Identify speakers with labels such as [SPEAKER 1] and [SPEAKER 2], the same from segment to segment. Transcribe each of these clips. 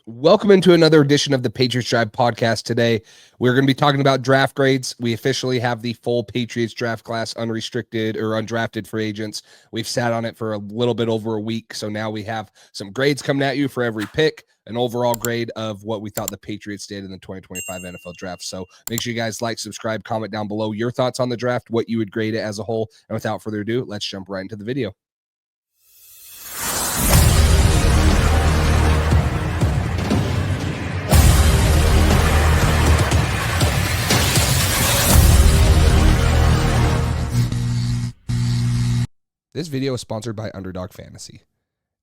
[SPEAKER 1] Welcome into another edition of the Patriots Drive podcast. Today, we're going to be talking about draft grades. We officially have the full Patriots draft class, unrestricted or undrafted free agents. We've sat on it for a little bit over a week, so now we have some grades coming at you for every pick, an overall grade of what we thought the Patriots did in the 2025 NFL draft. So make sure you guys like, subscribe, comment down below your thoughts on the draft, what you would grade it as a whole. And without further ado, let's jump right into the video. This video is sponsored by Underdog Fantasy.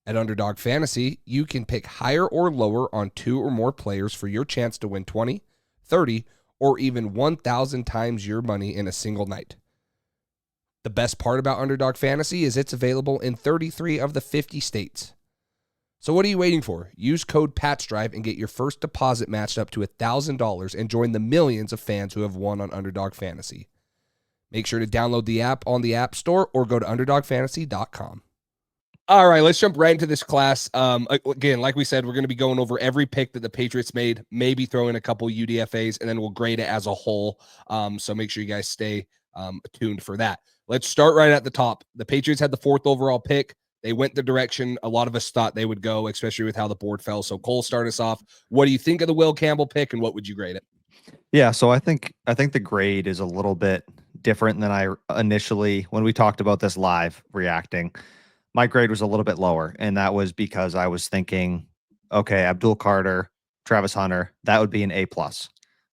[SPEAKER 1] At Underdog Fantasy, you can pick higher or lower on 2 or more players for your chance to win 20, 30, or even 1,000 times your money in a single night. The best part about Underdog Fantasy is it's available in 33 of the 50 states. So what are you waiting for? Use code PATSDRIVE and get your first deposit matched up to $1,000 and join the millions of fans who have won on Underdog Fantasy. Make sure to download the app on the App Store or go to UnderdogFantasy.com. All right, let's jump right into this class. Again, like we said, we're going to be going over every pick that the Patriots made, maybe throw in a couple UDFAs, and then we'll grade it as a whole. So make sure you guys stay tuned for that. Let's start right at the top. The Patriots had the 4th overall pick. They went the direction a lot of us thought they would go, especially with how the board fell. So Cole, start us off. What do you think of the Will Campbell pick, and what would you grade it?
[SPEAKER 2] Yeah, so I think the grade is a little bit different than I initially, when we talked about this live reacting, my grade was a little bit lower. And that was because I was thinking, okay, Abdul Carter, Travis Hunter, that would be an A+.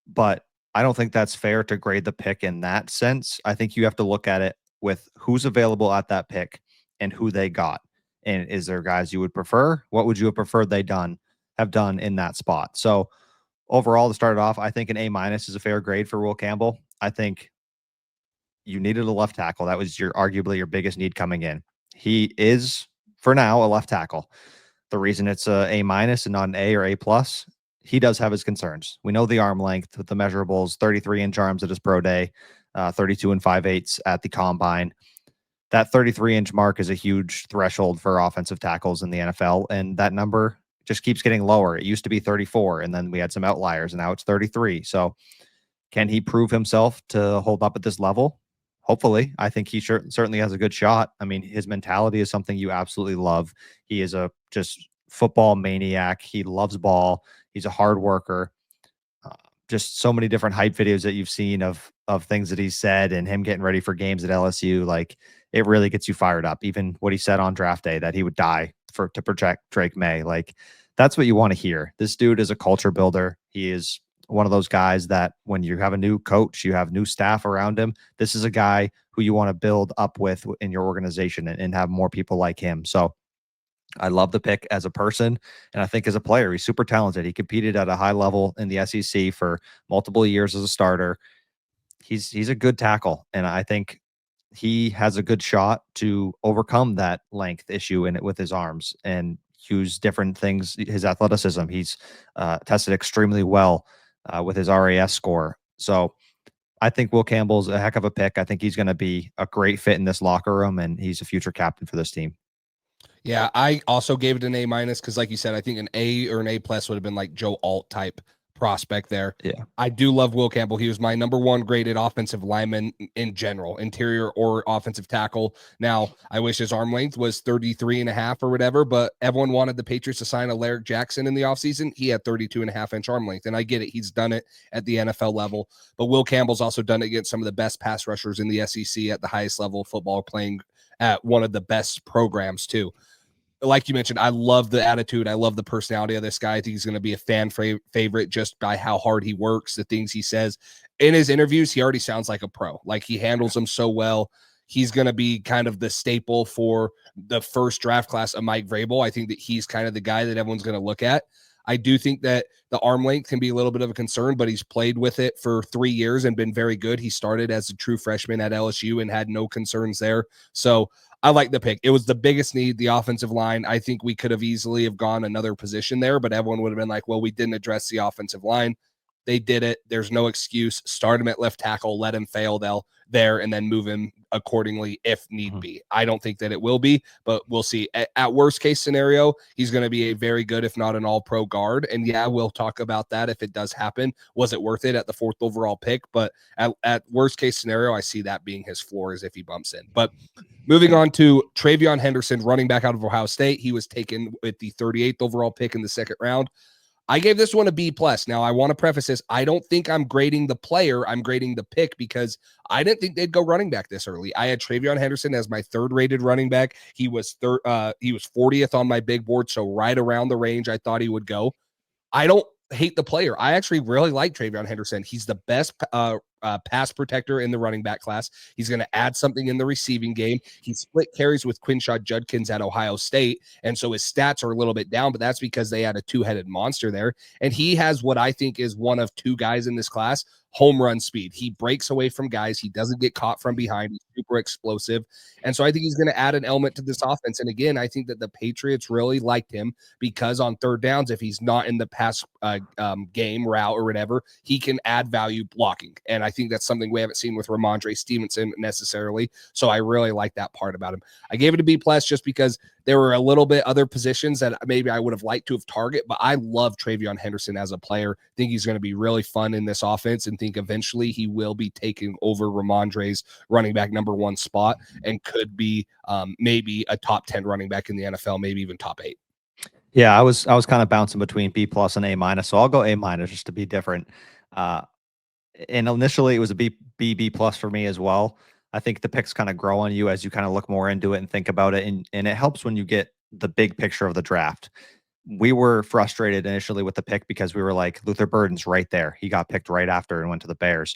[SPEAKER 2] But I don't think that's fair to grade the pick in that sense. I think you have to look at it with who's available at that pick and who they got. And is there guys you would prefer? What would you have preferred have done in that spot? So overall, to start it off, I think an A- is a fair grade for Will Campbell. I think you needed a left tackle. That was arguably your biggest need coming in. He is, for now, a left tackle. The reason it's a A- and not an A or A+, he does have his concerns. We know the arm length with the measurables, 33-inch arms at his pro day, 32 and 5/8 at the combine. That 33-inch mark is a huge threshold for offensive tackles in the NFL, and that number just keeps getting lower. It used to be 34, and then we had some outliers, and now it's 33. So can he prove himself to hold up at this level? Hopefully. I think he certainly has a good shot. I mean, his mentality is something you absolutely love. He is a just football maniac. He loves ball. He's a hard worker. Just so many different hype videos that you've seen of things that he's said and him getting ready for games at LSU. Like, it really gets you fired up. Even what he said on draft day, that he would die to protect Drake May. Like, that's what you want to hear. This dude is a culture builder. He is one of those guys that when you have a new coach, you have new staff around him. This is a guy who you want to build up with in your organization and have more people like him. So I love the pick as a person. And I think as a player, he's super talented. He competed at a high level in the SEC for multiple years as a starter. He's a good tackle. And I think he has a good shot to overcome that length issue in it with his arms and use different things. His athleticism, he's tested extremely well with his RAS score. So I think Will Campbell's a heck of a pick. I think he's going to be a great fit in this locker room, and he's a future captain for this team.
[SPEAKER 1] Yeah, I also gave it an A- because, like you said, I think an A or an A+ would have been like Joe Alt type prospect there.
[SPEAKER 2] Yeah.
[SPEAKER 1] I do love Will Campbell. He was my number 1 graded offensive lineman in general, interior or offensive tackle. Now, I wish his arm length was 33.5 or whatever, but everyone wanted the Patriots to sign a Larrick Jackson in the offseason. He had 32.5-inch arm length, and I get it. He's done it at the NFL level, but Will Campbell's also done it against some of the best pass rushers in the SEC at the highest level of football, playing at one of the best programs too. Like you mentioned, I love the attitude. I love the personality of this guy. I think he's going to be a fan favorite just by how hard he works, the things he says. In his interviews, he already sounds like a pro. Like, he handles them so well. He's going to be kind of the staple for the first draft class of Mike Vrabel. I think that he's kind of the guy that everyone's going to look at. I do think that the arm length can be a little bit of a concern, but he's played with it for 3 years and been very good. He started as a true freshman at LSU and had no concerns there. So I like the pick. It was the biggest need, the offensive line. I think we could have easily have gone another position there, but everyone would have been like, well, we didn't address the offensive line. They did it. There's no excuse. Start him at left tackle, let him fail there, and then move him accordingly if need be. I don't think that it will be, but we'll see. At worst case scenario, he's going to be a very good, if not an all-pro guard. And yeah, we'll talk about that if it does happen. Was it worth it at the 4th overall pick? But at worst case scenario, I see that being his floor as if he bumps in. But moving on to Travion Henderson, running back out of Ohio State. He was taken with the 38th overall pick in the 2nd round. I gave this one a B+. Now, I want to preface this. I don't think I'm grading the player. I'm grading the pick because I didn't think they'd go running back this early. I had Travion Henderson as my 3rd rated running back. He was 40th on my big board, so right around the range I thought he would go. I don't hate the player. I actually really like Travion Henderson. He's the best pass protector in the running back class. He's going to add something in the receiving game. He split carries with Quinshad Judkins at Ohio State, and so his stats are a little bit down, but that's because they had a 2-headed monster there. And he has what I think is one of 2 guys in this class, home run speed. He breaks away from guys. He doesn't get caught from behind. He's super explosive. And so I think he's going to add an element to this offense. And again, I think that the Patriots really liked him because on 3rd downs, if he's not in the pass game route or whatever, he can add value blocking. And I think that's something we haven't seen with Ramondre Stevenson necessarily. So I really like that part about him. I gave it a B+ just because there were a little bit other positions that maybe I would have liked to have target, but I love Travion Henderson as a player. I think he's going to be really fun in this offense and think eventually he will be taking over Ramondre's running back number 1 spot and could be maybe a top 10 running back in the NFL, maybe even top 8.
[SPEAKER 2] Yeah, I was kind of bouncing between B+ and A-, so I'll go A- just to be different. And initially it was a B+ for me as well. I think the picks kind of grow on you as you kind of look more into it and think about it. And it helps when you get the big picture of the draft. We were frustrated initially with the pick because we were like, Luther Burden's right there. He got picked right after and went to the Bears.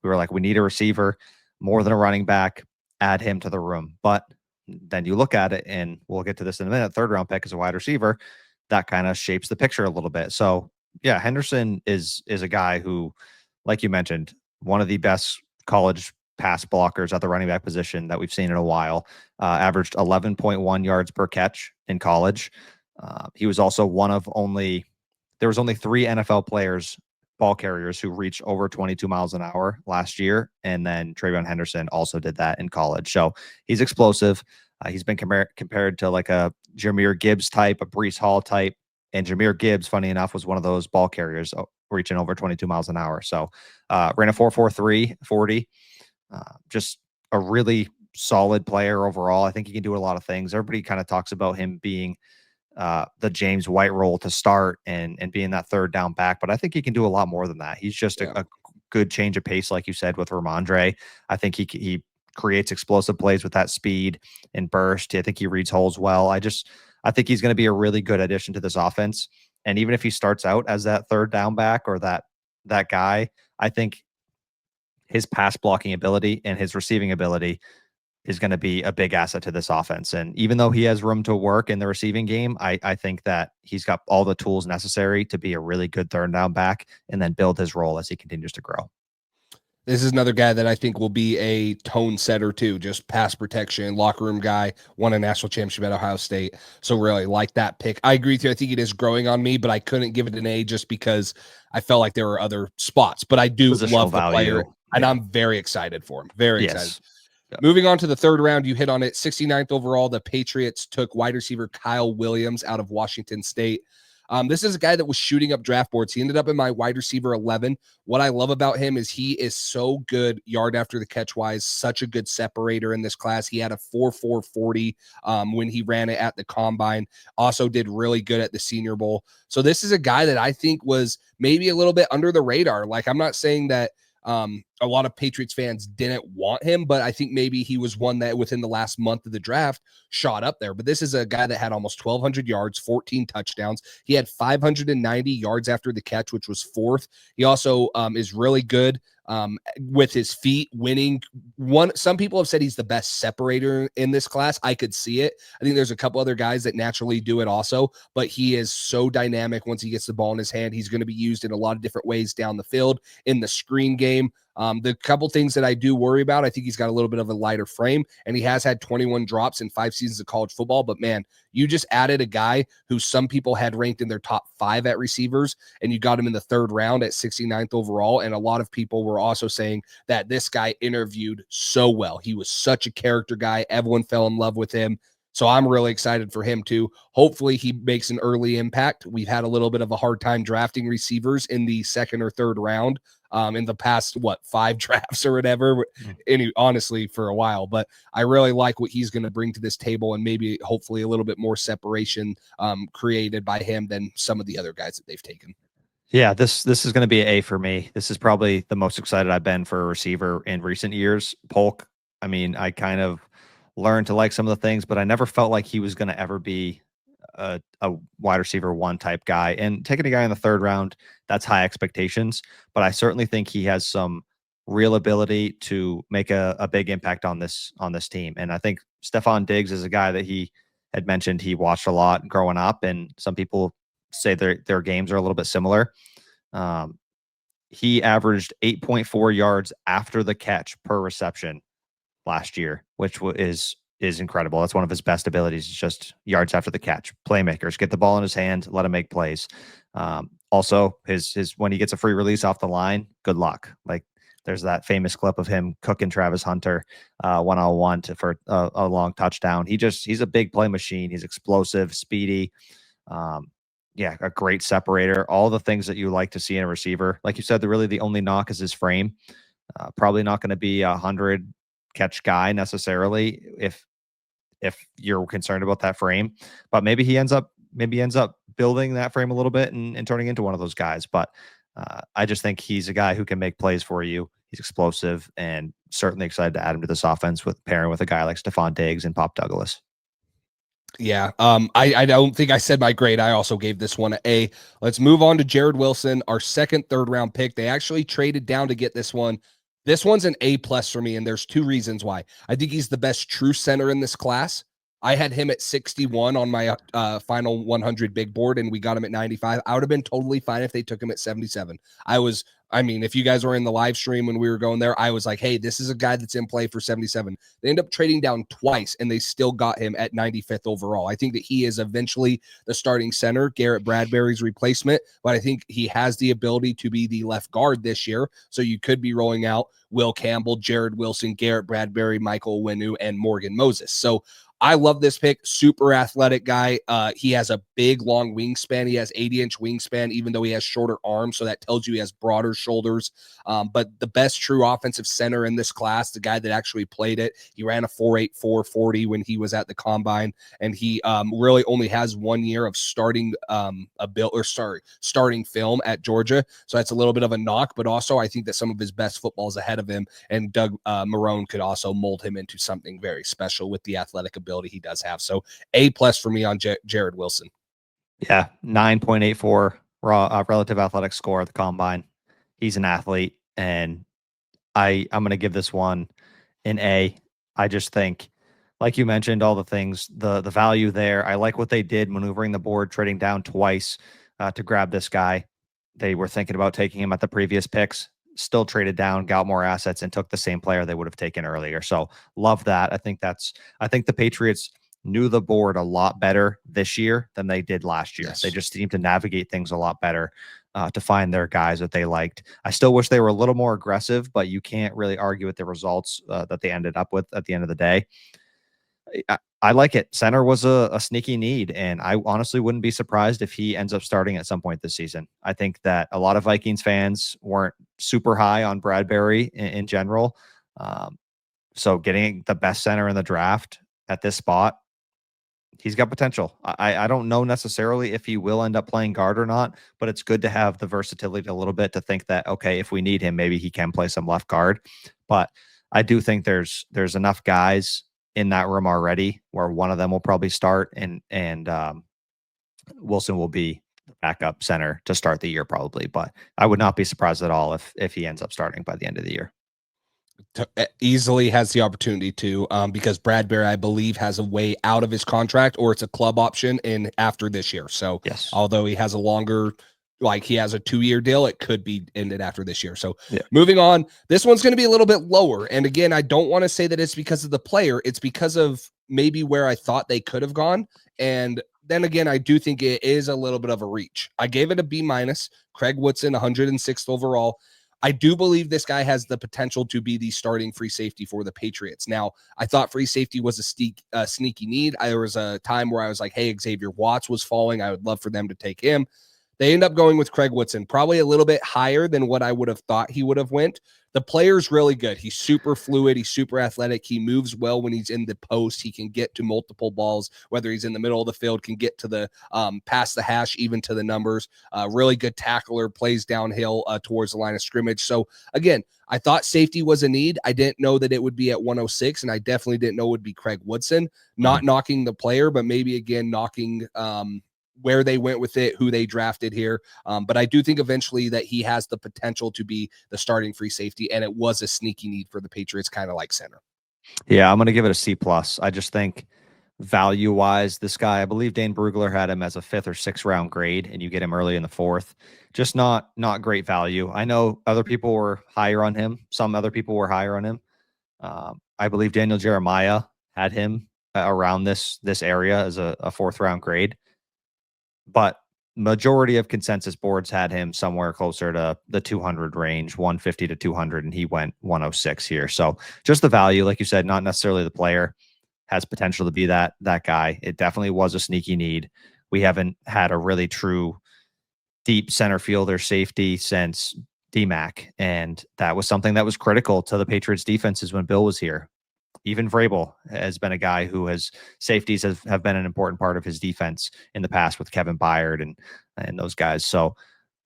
[SPEAKER 2] We were like, we need a receiver more than a running back, add him to the room. But then you look at it, and we'll get to this in a minute, 3rd round pick as a wide receiver, that kind of shapes the picture a little bit. So yeah, Henderson is a guy who, like you mentioned, one of the best college pass blockers at the running back position that we've seen in a while. Averaged 11.1 yards per catch in college. He was also there was only 3 NFL players, ball carriers, who reached over 22 miles an hour last year. And then Travion Henderson also did that in college. So he's explosive. He's been compared to like a Jahmyr Gibbs type, a Breece Hall type. And Jahmyr Gibbs, funny enough, was one of those ball carriers reaching over 22 miles an hour. So ran a 4.43 40. Just a really solid player overall. I think he can do a lot of things. Everybody kind of talks about him being the James White role to start and being that 3rd down back, but I think he can do a lot more than that. He's just a good change of pace, like you said, with Ramondre. I think he creates explosive plays with that speed and burst. I think he reads holes well. I think he's going to be a really good addition to this offense. And even if he starts out as that 3rd down back or that guy, I think his pass blocking ability and his receiving ability is going to be a big asset to this offense. And even though he has room to work in the receiving game, I think that he's got all the tools necessary to be a really good 3rd down back and then build his role as he continues to grow.
[SPEAKER 1] This is another guy that I think will be a tone setter too, just pass protection, locker room guy, won a national championship at Ohio State. So really like that pick. I agree with you. I think it is growing on me, but I couldn't give it an A just because I felt like there were other spots. But I do love the player, and I'm very excited for him. Very excited. Yep. Moving on to the 3rd round, you hit on it. 69th overall, the Patriots took wide receiver Kyle Williams out of Washington State. This is a guy that was shooting up draft boards. He ended up in my wide receiver 11. What I love about him is he is so good yard after the catch wise, such a good separator in this class. He had a 4.4 40 when he ran it at the combine. Also did really good at the Senior Bowl. So this is a guy that I think was maybe a little bit under the radar. Like, I'm not saying that a lot of Patriots fans didn't want him, but I think maybe he was one that within the last month of the draft shot up there. But this is a guy that had almost 1,200 yards, 14 touchdowns. He had 590 yards after the catch, which was 4th. He also is really good with his feet, winning. Some people have said he's the best separator in this class. I could see it. I think there's a couple other guys that naturally do it also, but he is so dynamic. Once he gets the ball in his hand, he's going to be used in a lot of different ways down the field in the screen game. The couple things that I do worry about, I think he's got a little bit of a lighter frame, and he has had 21 drops in 5 seasons of college football. But man, you just added a guy who some people had ranked in their top 5 at receivers, and you got him in the 3rd round at 69th overall. And a lot of people were also saying that this guy interviewed so well. He was such a character guy. Everyone fell in love with him. So I'm really excited for him too. Hopefully he makes an early impact. We've had a little bit of a hard time drafting receivers in the 2nd or 3rd round in the past, 5 drafts or whatever, honestly, for a while. But I really like what he's going to bring to this table, and maybe hopefully a little bit more separation created by him than some of the other guys that they've taken.
[SPEAKER 2] Yeah, this is going to be an A for me. This is probably the most excited I've been for a receiver in recent years. Polk, I mean, I kind of learned to like some of the things, but I never felt like he was going to ever be a wide receiver 1 type guy. And taking a guy in the 3rd round, that's high expectations. But I certainly think he has some real ability to make a big impact on this team. And I think Stephon Diggs is a guy that he had mentioned he watched a lot growing up, and some people say their games are a little bit similar. He averaged 8.4 yards after the catch per reception last year, which is incredible. That's one of his best abilities. It's just yards after the catch. Playmakers, get the ball in his hand, let him make plays. Also, his when he gets a free release off the line, good luck. Like, there's that famous clip of him cooking Travis Hunter one-on-one for a long touchdown. He's a big play machine. He's explosive, speedy. Yeah, a great separator. All the things that you like to see in a receiver. Like you said, the only knock is his frame. Probably not going to be 100 catch guy necessarily if you're concerned about that frame, but maybe he ends up building that frame a little bit and turning into one of those guys. But I just think he's a guy who can make plays for you. He's explosive, and certainly excited to add him to this offense with pairing with a guy like Stephon Diggs and Pop Douglas.
[SPEAKER 1] Yeah. I don't think I said my grade. I also gave this one an A. Let's move on to Jared Wilson, our 2nd, 3rd round pick. They actually traded down to get this one. This one's an A+ for me, and there's 2 reasons why. I think he's the best true center in this class. I had him at 61 on my final 100 big board, and we got him at 95. I would have been totally fine if they took him at 77. If you guys were in the live stream when we were going there, I was like, hey, this is a guy that's in play for 77. They end up trading down twice, and they still got him at 95th overall. I think that he is eventually the starting center, Garrett Bradbury's replacement, but I think he has the ability to be the left guard this year. So you could be rolling out Will Campbell, Jared Wilson, Garrett Bradbury, Michael Winu, and Morgan Moses. So I love this pick. Super athletic guy. He has a big, long wingspan. He has 80-inch wingspan, even though he has shorter arms. So that tells you he has broader shoulders. But the best true offensive center in this class, the guy that actually played it, he ran a 4.8 40 when he was at the combine. And he really only has 1 year of starting film at Georgia. So that's a little bit of a knock. But also, I think that some of his best football is ahead of him. And Doug Marrone could also mold him into something very special with the athletic ability he does have. So A+ for me on Jared Wilson.
[SPEAKER 2] Yeah, 9.84 relative athletic score at the combine. He's an athlete, and I'm going to give this one an A. I just think, like you mentioned, all the things, the value there. I like what they did maneuvering the board, trading down twice to grab this guy. They were thinking about taking him at the previous picks, still traded down, got more assets, and took the same player they would have taken earlier. So love that. I think the Patriots knew the board a lot better this year than they did last year. Yes. They just seemed to navigate things a lot better to find their guys that they liked. I still wish they were a little more aggressive, but you can't really argue with the results that they ended up with at the end of the day. I like it. Center was a sneaky need, and I honestly wouldn't be surprised if he ends up starting at some point this season. I think that a lot of Vikings fans weren't super high on Bradbury in general. So getting the best center in the draft at this spot, he's got potential. I don't know necessarily if he will end up playing guard or not, but it's good to have the versatility a little bit to think that, okay, if we need him, maybe he can play some left guard. But I do think there's enough guys in that room already where one of them will probably start, and Wilson will be the backup center to start the year probably. But I would not be surprised at all if he ends up starting by the end of the year.
[SPEAKER 1] Easily has the opportunity to, because Bradbury, I believe, has a way out of his contract, or it's a club option in after this year. So yes, although he has a longer like he has a 2-year deal. It could be ended after this year. So
[SPEAKER 2] Yeah.
[SPEAKER 1] moving on, this one's going to be a little bit lower. And again, I don't want to say that it's because of the player. It's because of maybe where I thought they could have gone. And then again, I do think it is a little bit of a reach. I gave it a B-. Craig Woodson, 106th overall. I do believe this guy has the potential to be the starting free safety for the Patriots. Now, I thought free safety was a sneaky need. There was a time where I was like, hey, Xavier Watts was falling. I would love for them to take him. They end up going with Craig Woodson, probably a little bit higher than what I would have thought he would have went. The player's really good. He's super fluid. He's super athletic. He moves well when he's in the post. He can get to multiple balls, whether he's in the middle of the field, can get to the past the hash, even to the numbers. Really good tackler, plays downhill towards the line of scrimmage. So again, I thought safety was a need. I didn't know that it would be at 106, and I definitely didn't know it would be Craig Woodson. Not knocking the player, but maybe again knocking where they went with it, who they drafted here. But I do think eventually that he has the potential to be the starting free safety, and it was a sneaky need for the Patriots, kind of like center.
[SPEAKER 2] Yeah, I'm going to give it a C+. I just think value-wise, this guy, I believe Dane Brugler had him as a 5th or 6th round grade, and you get him early in the 4th. Just not great value. I know other people were higher on him. Some other people were higher on him. I believe Daniel Jeremiah had him around this area as a 4th round grade. But majority of consensus boards had him somewhere closer to the 200 range, 150 to 200, and he went 106 here. So just the value, like you said, not necessarily the player, has potential to be that guy. It definitely was a sneaky need. We haven't had a really true deep center fielder safety since DMAC, and that was something that was critical to the Patriots defenses when Bill was here. Even Vrabel has been a guy who safeties have been an important part of his defense in the past with Kevin Byard and those guys. So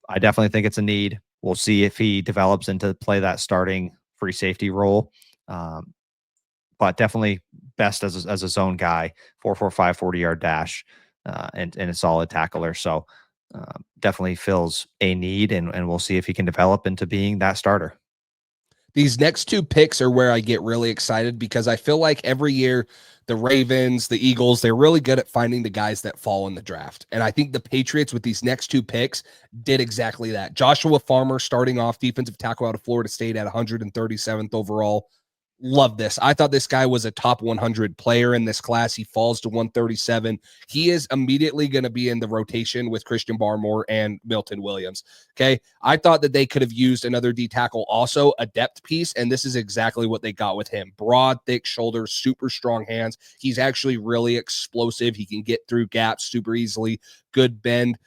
[SPEAKER 2] I definitely think it's a need. We'll see if he develops into play that starting free safety role. But definitely best as a zone guy, 4.45 40-yard dash, and a solid tackler. So definitely fills a need, and we'll see if he can develop into being that starter.
[SPEAKER 1] These next 2 picks are where I get really excited because I feel like every year the Ravens, the Eagles, they're really good at finding the guys that fall in the draft. And I think the Patriots with these next 2 picks did exactly that. Joshua Farmer starting off, defensive tackle out of Florida State at 137th overall. Love this. I thought this guy was a top 100 player in this class. He falls to 137. He is immediately going to be in the rotation with Christian Barmore and Milton Williams. Okay. I thought that they could have used another D tackle, also a depth piece. And this is exactly what they got with him. Broad, thick shoulders, super strong hands. He's actually really explosive. He can get through gaps super easily. Good bend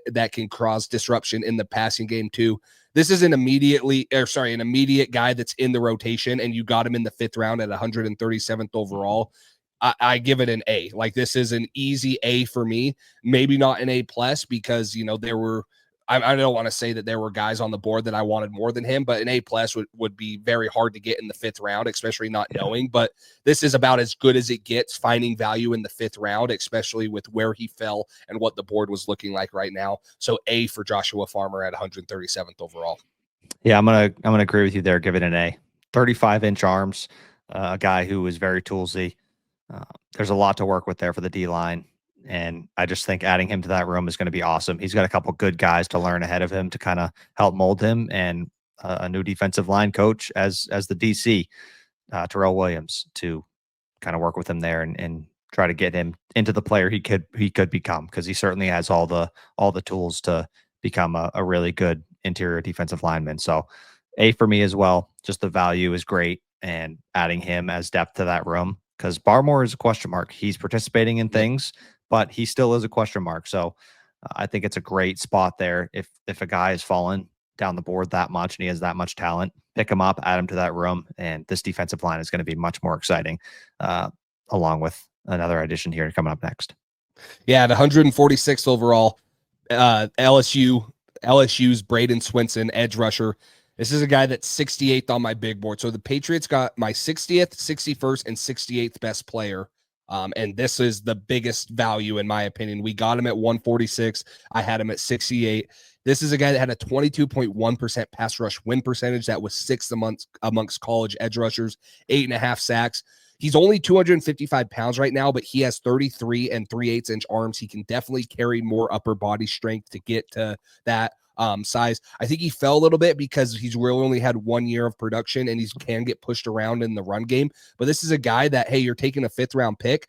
[SPEAKER 1] that can cause disruption in the passing game too. This is an immediate guy that's in the rotation, and you got him in the 5th round at 137th overall. I give it an A. Like, this is an easy A for me. Maybe not an A+ because, there were, I don't want to say that there were guys on the board that I wanted more than him, but an A+ would be very hard to get in the 5th round, especially not knowing. But this is about as good as it gets, finding value in the 5th round, especially with where he fell and what the board was looking like right now. So A for Joshua Farmer at 137th overall.
[SPEAKER 2] Yeah, I'm gonna agree with you there. Give it an A. 35-inch arms, a guy who is very toolsy. There's a lot to work with there for the D line. And I just think adding him to that room is going to be awesome. He's got a couple good guys to learn ahead of him to kind of help mold him, and a new defensive line coach as the DC, Terrell Williams, to kind of work with him there and try to get him into the player he could become, because he certainly has all the tools to become a really good interior defensive lineman. So A for me as well. Just the value is great, and adding him as depth to that room, because Barmore is a question mark. He's participating in things, but he still is a question mark. So I think it's a great spot there. If a guy has fallen down the board that much and he has that much talent, pick him up, add him to that room, and this defensive line is going to be much more exciting, along with another addition here coming up next.
[SPEAKER 1] Yeah, at 146th overall, LSU's Braden Swinson, edge rusher. This is a guy that's 68th on my big board. So the Patriots got my 60th, 61st, and 68th best player. And this is the biggest value, in my opinion. We got him at 146. I had him at 68. This is a guy that had a 22.1% pass rush win percentage. That was 6th amongst college edge rushers, 8.5 sacks. He's only 255 pounds right now, but he has 33 and 3/8 inch arms. He can definitely carry more upper body strength to get to that size. I think he fell a little bit because he's really only had 1 year of production and he can get pushed around in the run game. But this is a guy that, hey, you're taking a 5th round pick.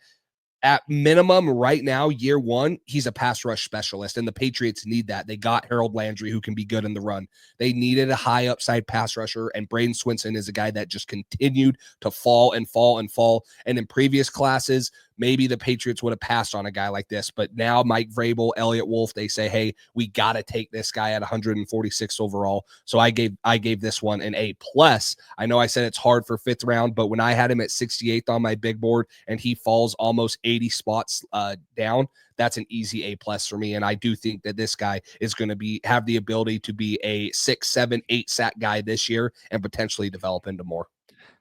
[SPEAKER 1] At minimum, right now, year 1, he's a pass rush specialist, and the Patriots need that. They got Harold Landry, who can be good in the run. They needed a high upside pass rusher, and Braden Swinson is a guy that just continued to fall and fall and fall. And in previous classes, maybe the Patriots would have passed on a guy like this, but now Mike Vrabel, Elliott Wolf, they say, hey, we got to take this guy at 146 overall. So I gave this one an A+. I know I said it's hard for 5th round, but when I had him at 68th on my big board and he falls almost 80 spots down, that's an easy A+ for me. And I do think that this guy is going to have the ability to be a 6, 7, 8 sack guy this year and potentially develop into more.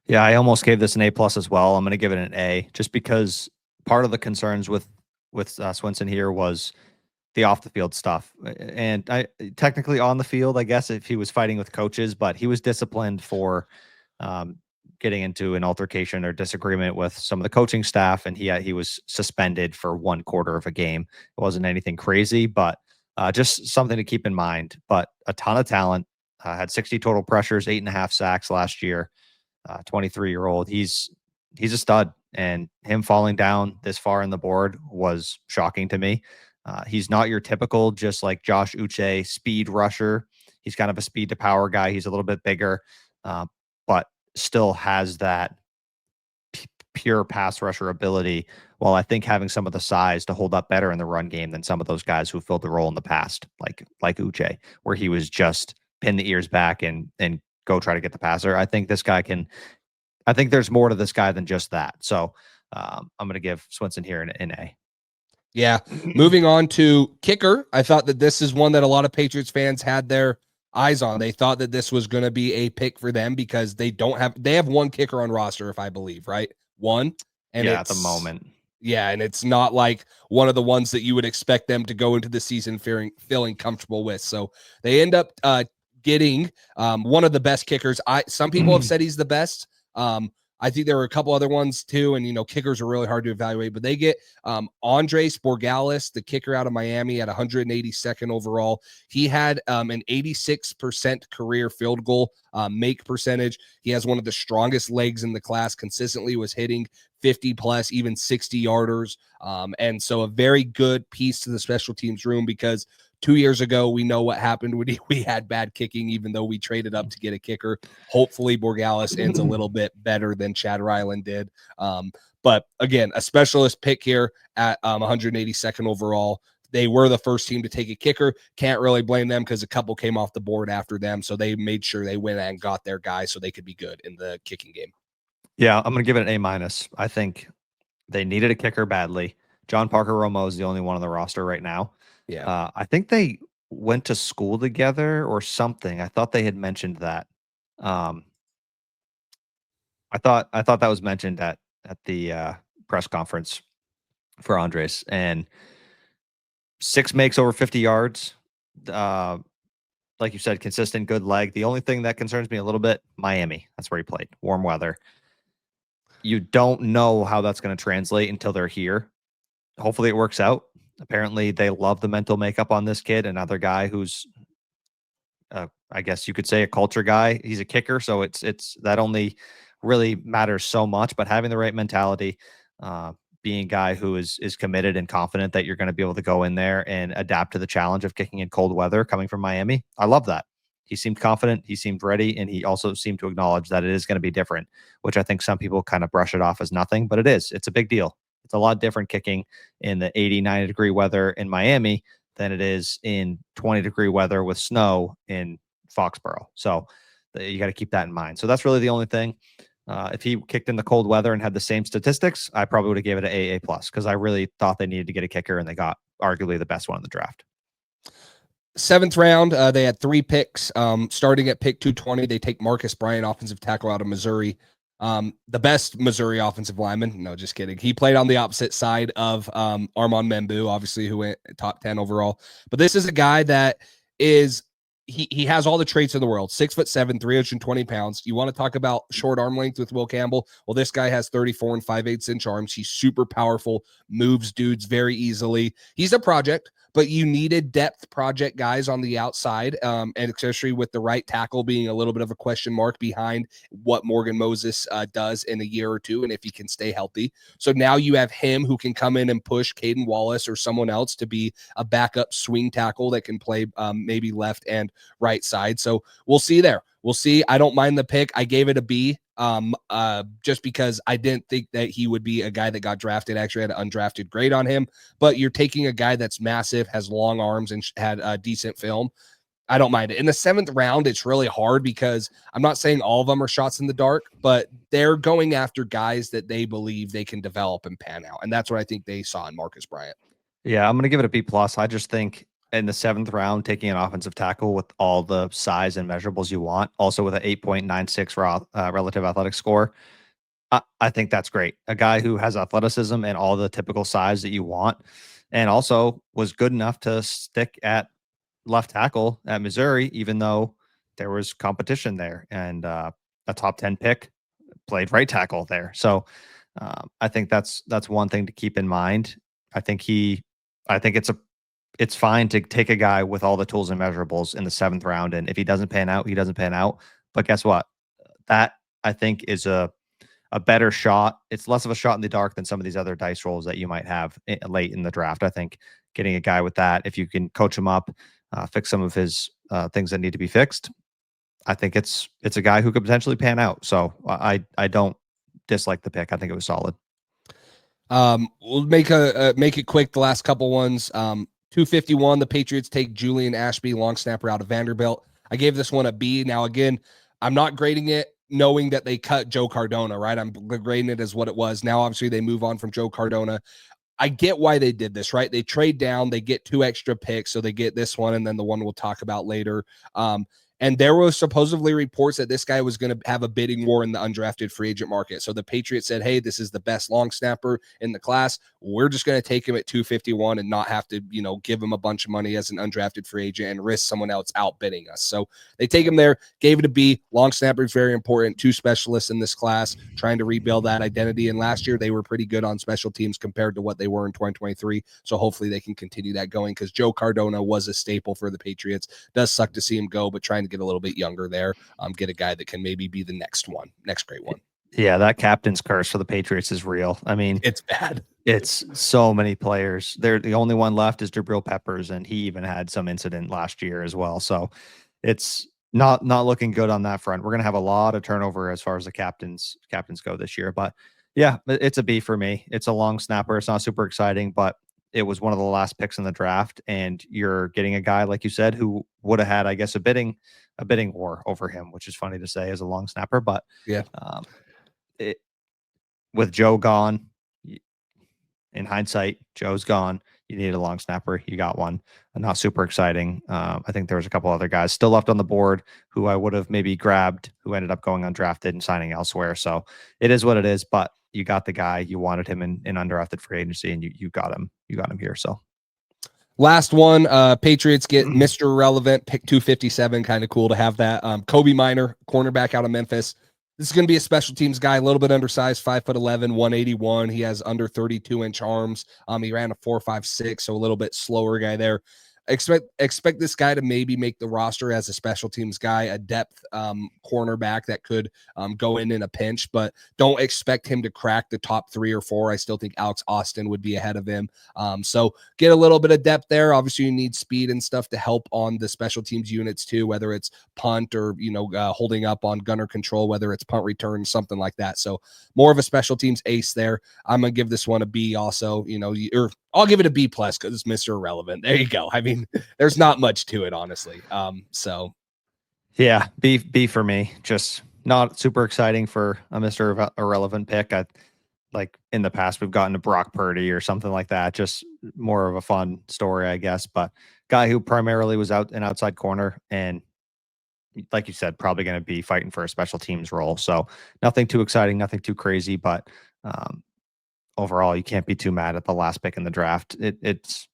[SPEAKER 2] Yeah, I almost gave this an A+ as well. I'm going to give it an A just because part of the concerns with Swinson here was the off the field stuff, and I technically on the field, I guess, if he was fighting with coaches, but he was disciplined for getting into an altercation or disagreement with some of the coaching staff, and he was suspended for 1/4 of a game. It wasn't anything crazy, but just something to keep in mind. But a ton of talent, had 60 total pressures, 8.5 sacks last year. 23-year-old, he's a stud, and him falling down this far in the board was shocking to me. He's not your typical, just like Josh Uche, speed rusher. He's kind of a speed to power guy. He's a little bit bigger, but still has that pure pass rusher ability, while I think having some of the size to hold up better in the run game than some of those guys who filled the role in the past, like Uche, where he was just pin the ears back and go try to get the passer. I think there's more to this guy than just that. So I'm going to give Swinson here an A.
[SPEAKER 1] Yeah. Moving on to kicker. I thought that this is one that a lot of Patriots fans had their eyes on. They thought that this was going to be a pick for them because they have one kicker on roster, if I believe, right? One. And
[SPEAKER 2] yeah, at the moment.
[SPEAKER 1] Yeah, and it's not like one of the ones that you would expect them to go into the season feeling comfortable with. So they end up getting one of the best kickers. Some people have said he's the best. I think there were a couple other ones too, and kickers are really hard to evaluate, but they get Andres Boralis, the kicker out of Miami, at 182nd overall. He had an 86% career field goal make percentage. He has one of the strongest legs in the class, consistently was hitting 50 plus, even 60 yarders. And so a very good piece to the special teams room, because 2 years ago, we know what happened when we had bad kicking, even though we traded up to get a kicker. Hopefully, Boralis ends a little bit better than Chad Ryland did. But again, a specialist pick here at 182nd overall. They were the first team to take a kicker. Can't really blame them because a couple came off the board after them. So they made sure they went and got their guy so they could be good in the kicking game.
[SPEAKER 2] Yeah, I'm going to give it an A-. I think they needed a kicker badly. John Parker Romo is the only one on the roster right now.
[SPEAKER 1] Yeah.
[SPEAKER 2] I think they went to school together or something. I thought they had mentioned that. I thought that was mentioned at the press conference for Andres. And 6 makes over 50 yards. Like you said, consistent, good leg. The only thing that concerns me a little bit, Miami. That's where he played. Warm weather. You don't know how that's going to translate until they're here. Hopefully it works out. Apparently they love the mental makeup on this kid. Another guy who's, I guess you could say, a culture guy. He's a kicker, so it's that only really matters so much. But having the right mentality, being a guy who is committed and confident that you're going to be able to go in there and adapt to the challenge of kicking in cold weather coming from Miami. I love that. He seemed confident, he seemed ready, and he also seemed to acknowledge that it is going to be different, which I think some people kind of brush it off as nothing, but it is. It's a big deal. It's a lot different kicking in the 80, 90-degree weather in Miami than it is in 20-degree weather with snow in Foxborough. So you got to keep that in mind. So that's really the only thing. If he kicked in the cold weather and had the same statistics, I probably would have given it an A+, because I really thought they needed to get a kicker, and they got arguably the best one in the draft.
[SPEAKER 1] 7th round, they had 3 picks. Starting at pick 220, they take Marcus Bryan, offensive tackle out of Missouri. The best Missouri offensive lineman. No, just kidding. He played on the opposite side of Armand Membu, obviously, who went top 10 overall. But this is a guy that is he has all the traits in the world. 6'7", 320 pounds. You want to talk about short arm length with Will Campbell? Well, this guy has 34 and 5/8 inch arms. He's super powerful, moves dudes very easily. He's a project, but you needed depth project guys on the outside, and especially with the right tackle being a little bit of a question mark behind what Morgan Moses does in a year or two, and if he can stay healthy. So now you have him who can come in and push Caden Wallace or someone else to be a backup swing tackle that can play maybe left and right side. So we'll see there. We'll see. I don't mind the pick. I gave it a B just because I didn't think that he would be a guy that got drafted. Actually had an undrafted grade on him, but you're taking a guy that's massive, has long arms, and had a decent film. I don't mind it. In the 7th round, it's really hard because I'm not saying all of them are shots in the dark, but they're going after guys that they believe they can develop and pan out. And that's what I think they saw in Marcus Bryant.
[SPEAKER 2] Yeah, I'm going to give it a B plus. I just think in the 7th round, taking an offensive tackle with all the size and measurables you want, also with an 8.96 relative athletic score, I think that's great. A guy who has athleticism and all the typical size that you want, and also was good enough to stick at left tackle at Missouri, even though there was competition there, and a top 10 pick played right tackle there. So I think that's one thing to keep in mind. I think it's fine to take a guy with all the tools and measurables in the 7th round, and if he doesn't pan out, he doesn't pan out. But guess what? That I think is a better shot. It's less of a shot in the dark than some of these other dice rolls that you might have late in the draft. I think getting a guy with that, if you can coach him up, fix some of his things that need to be fixed, I think it's a guy who could potentially pan out. So I don't dislike the pick. I think it was solid.
[SPEAKER 1] We'll make it quick. The last couple ones. 251. The Patriots take Julian Ashby, long snapper out of Vanderbilt. I gave this one a B. Now again, I'm not grading it knowing that they cut Joe Cardona, right? I'm grading it as what it was. Now, obviously, they move on from Joe Cardona. I get why they did this, right? They trade down, they get 2 extra picks, so they get this one and then the one we'll talk about later. And there was supposedly reports that this guy was going to have a bidding war in the undrafted free agent market. So the Patriots said, hey, this is the best long snapper in the class. We're just going to take him at 251 and not have to, give him a bunch of money as an undrafted free agent and risk someone else outbidding us. So they take him there, gave it a B. Long snapper is very important. 2 specialists in this class trying to rebuild that identity. And last year they were pretty good on special teams compared to what they were in 2023. So hopefully they can continue that going because Joe Cardona was a staple for the Patriots. Does suck to see him go, but trying to get a little bit younger there, get a guy that can maybe be the next great one.
[SPEAKER 2] Yeah, that captain's curse for the Patriots is real. I mean,
[SPEAKER 1] it's bad.
[SPEAKER 2] It's so many players. They're the only one left is Jabril Peppers, and he even had some incident last year as well. So it's not looking good on that front. We're gonna have a lot of turnover as far as the captains go this year. But yeah, it's a B for me. It's a long snapper. It's not super exciting, but it was one of the last picks in the draft, and you're getting a guy like you said who would have had, I guess, a bidding war over him, which is funny to say as a long snapper. But
[SPEAKER 1] yeah,
[SPEAKER 2] with Joe gone. In hindsight, Joe's gone. You needed a long snapper. You got one. Not super exciting. I think there was a couple other guys still left on the board who I would have maybe grabbed, who ended up going undrafted and signing elsewhere. So it is what it is. But you got the guy. You wanted him in undrafted free agency, and you got him. You got him here. So
[SPEAKER 1] last one. Patriots get Mr. Irrelevant, pick 257. Kind of cool to have that. Kobe Minor, cornerback out of Memphis. This is going to be a special teams guy, a little bit undersized, 5'11", 181. He has under 32-inch arms. He ran a 4.56, so a little bit slower guy there. Expect this guy to maybe make the roster as a special teams guy, a depth cornerback that could go in a pinch, but don't expect him to crack the top 3 or 4. I still think Alex Austin would be ahead of him. So get a little bit of depth there. Obviously, you need speed and stuff to help on the special teams units too, whether it's punt or holding up on gunner control, whether it's punt return, something like that. So more of a special teams ace there. I'm gonna give this one a B. Also, or I'll give it a B plus because it's Mr. Irrelevant. There you go. I mean, there's not much to it, honestly. So
[SPEAKER 2] yeah, B for me. Just not super exciting for a Mr. Irrelevant pick. Like in the past, we've gotten to Brock Purdy or something like that. Just more of a fun story, I guess. But guy who primarily was an outside corner, and like you said, probably going to be fighting for a special teams role. So nothing too exciting, nothing too crazy, but overall, you can't be too mad at the last pick in the draft. It's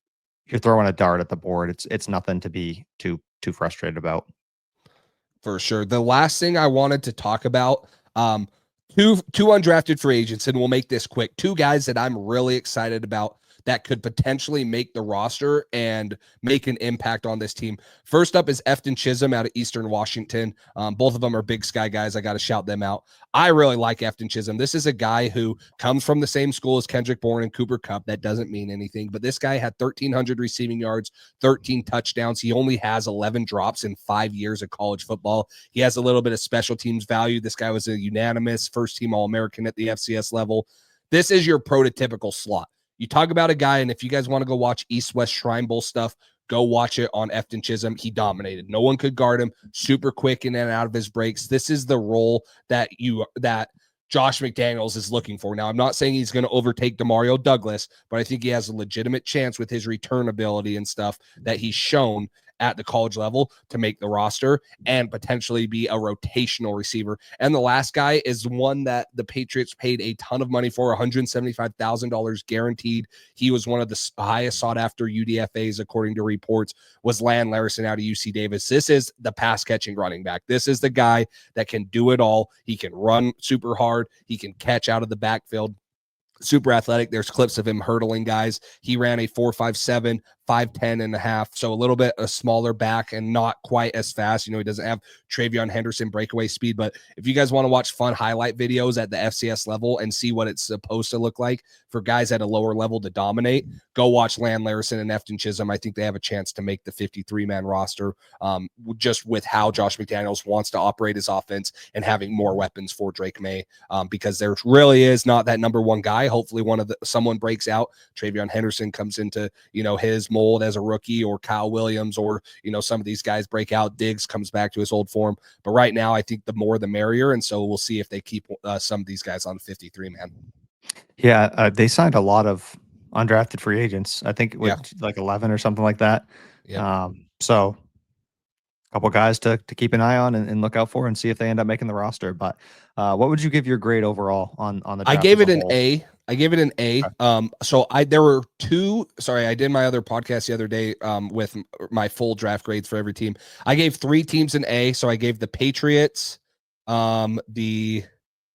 [SPEAKER 2] you're throwing a dart at the board. It's nothing to be too too frustrated about.
[SPEAKER 1] For sure. The last thing I wanted to talk about, two undrafted free agents, and we'll make this quick. Two guys that I'm really excited about that could potentially make the roster and make an impact on this team. First up is Efton Chisholm out of Eastern Washington. Both of them are Big Sky guys. I got to shout them out. I really like Efton Chisholm. This is a guy who comes from the same school as Kendrick Bourne and Cooper Kupp. That doesn't mean anything, but this guy had 1,300 receiving yards, 13 touchdowns. He only has 11 drops in 5 years of college football. He has a little bit of special teams value. This guy was a unanimous first-team All-American at the FCS level. This is your prototypical slot. You talk about a guy, and if you guys want to go watch East-West Shrine Bowl stuff, go watch it on Efton Chisholm. He dominated. No one could guard him. Super quick in and out of his breaks. This is the role that Josh McDaniels is looking for. Now, I'm not saying he's going to overtake Demario Douglas, but I think he has a legitimate chance with his return ability and stuff that he's shown at the college level to make the roster and potentially be a rotational receiver. And the last guy is one that the Patriots paid a ton of money for, $175,000 guaranteed. He was one of the highest sought after UDFAs, according to reports, was Land Larson out of UC Davis. This is the pass catching running back. This is the guy that can do it all. He can run super hard. He can catch out of the backfield. Super athletic. There's clips of him hurdling guys. He ran a 4.57, 5'10 and a half. So a little bit a smaller back and not quite as fast. You know, he doesn't have Travion Henderson breakaway speed, but if you guys want to watch fun highlight videos at the FCS level and see what it's supposed to look like for guys at a lower level to dominate, go watch Land Larson and Efton Chisholm. I think they have a chance to make the 53-man roster just with how Josh McDaniels wants to operate his offense and having more weapons for Drake May because there really is not that number one guy. Hopefully someone breaks out. Travion Henderson comes into, you know, his mold as a rookie, or Kyle Williams, or, you know, some of these guys break out. Diggs comes back to his old form. But right now, I think the more the merrier. And so we'll see if they keep some of these guys on 53-man.
[SPEAKER 2] Yeah, they signed a lot of undrafted free agents. I think like 11 or something like that.
[SPEAKER 1] Yeah.
[SPEAKER 2] So a couple guys to keep an eye on and look out for and see if they end up making the roster. But what would you give your grade overall on the draft?
[SPEAKER 1] I gave it an A. I gave it an A.
[SPEAKER 2] Okay.
[SPEAKER 1] There were two. Sorry, I did my other podcast the other day with my full draft grades for every team. I gave 3 teams an A. So I gave the Patriots, the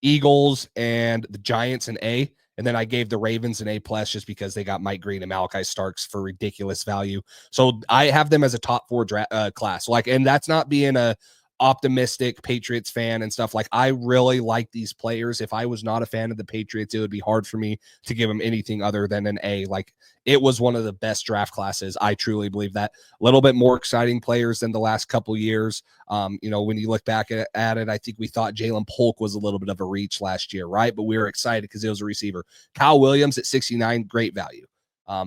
[SPEAKER 1] Eagles, and the Giants an A. And then I gave the Ravens an A+ just because they got Mike Green and Malachi Starks for ridiculous value. So I have them as a top 4 class. And that's not being a optimistic Patriots fan and stuff. Like, I really like these players. If I was not a fan of the Patriots, it would be hard for me to give them anything other than an A. Like, it was one of the best draft classes. I truly believe that. A little bit more exciting players than the last couple years. You know, when you look back at it, I think we thought Jalen Polk was a little bit of a reach last year, right? But we were excited because it was a receiver. Kyle Williams at 69, great value.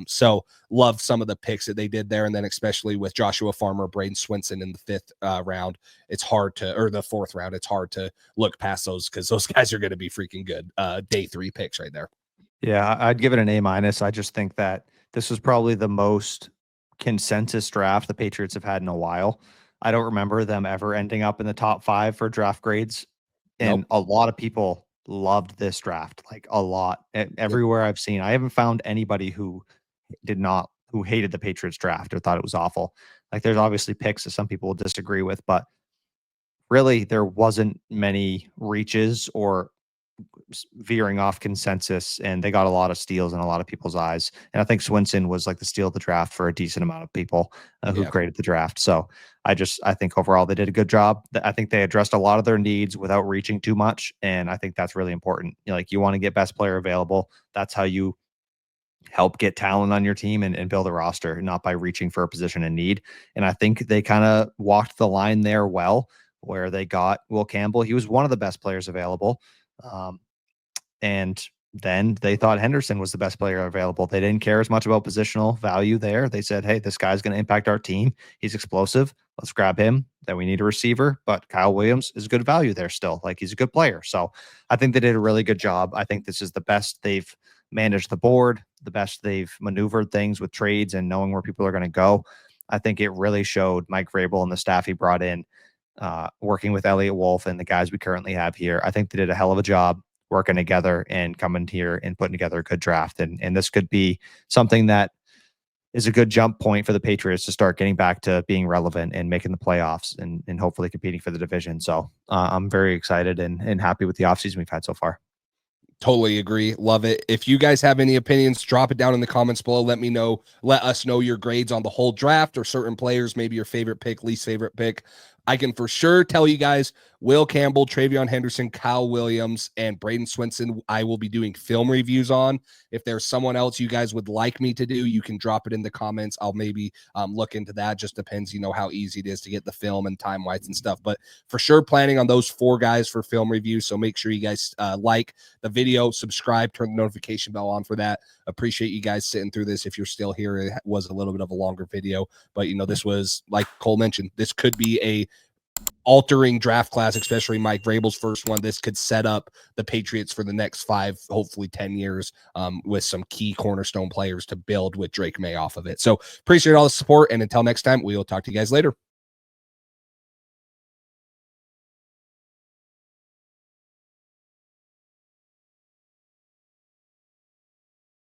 [SPEAKER 1] So love some of the picks that they did there. And then especially with Joshua Farmer, Braden Swinson in the 5th round, it's hard to, or the 4th round, it's hard to look past those because those guys are going to be freaking good. Day 3 picks right there.
[SPEAKER 2] Yeah, I'd give it an A-. I just think that this was probably the most consensus draft the Patriots have had in a while. I don't remember them ever ending up in the top 5 for draft grades. And a lot of people loved this draft, like a lot. Everywhere I've seen, I haven't found anybody who hated the Patriots draft or thought it was awful. Like, there's obviously picks that some people will disagree with, but really there wasn't many reaches or veering off consensus, and they got a lot of steals in a lot of people's eyes. And I think Swinson was like the steal of the draft for a decent amount of people who graded the draft. So I think overall they did a good job. I think they addressed a lot of their needs without reaching too much. And I think that's really important. You know, like, you want to get best player available. That's how you help get talent on your team and build a roster, not by reaching for a position in need. And I think they kind of walked the line there well, where they got Will Campbell. He was one of the best players available. And then they thought Henderson was the best player available. They didn't care as much about positional value there. They said, hey, this guy's going to impact our team. He's explosive. Let's grab him. Then we need a receiver. But Kyle Williams is good value there still. Like, he's a good player. So I think they did a really good job. I think this is the best they've managed the board, the best they've maneuvered things with trades and knowing where people are going to go. I think it really showed Mike Vrabel and the staff he brought in, working with Elliott Wolf and the guys we currently have here. I think they did a hell of a job working together and coming here and putting together a good draft. And this could be something that is a good jump point for the Patriots to start getting back to being relevant and making the playoffs and hopefully competing for the division. So I'm very excited and happy with the offseason we've had so far.
[SPEAKER 1] Totally agree. Love it. If you guys have any opinions, drop it down in the comments below. Let me know. Let us know your grades on the whole draft or certain players, maybe your favorite pick, least favorite pick. I can for sure tell you guys, Will Campbell, Travion Henderson, Kyle Williams, and Braden Swinson, I will be doing film reviews on. If there's someone else you guys would like me to do, you can drop it in the comments. I'll maybe look into that. Just depends, how easy it is to get the film and time-wise and stuff. But for sure, planning on those 4 guys for film reviews. So make sure you guys like the video, subscribe, turn the notification bell on for that. Appreciate you guys sitting through this. If you're still here, it was a little bit of a longer video. But, this was, like Cole mentioned, this could be a altering draft class, especially Mike Vrabel's first one. This could set up the Patriots for the next 5, hopefully 10 years with some key cornerstone players to build with Drake May off of it. So appreciate all the support. And until next time, we will talk to you guys later.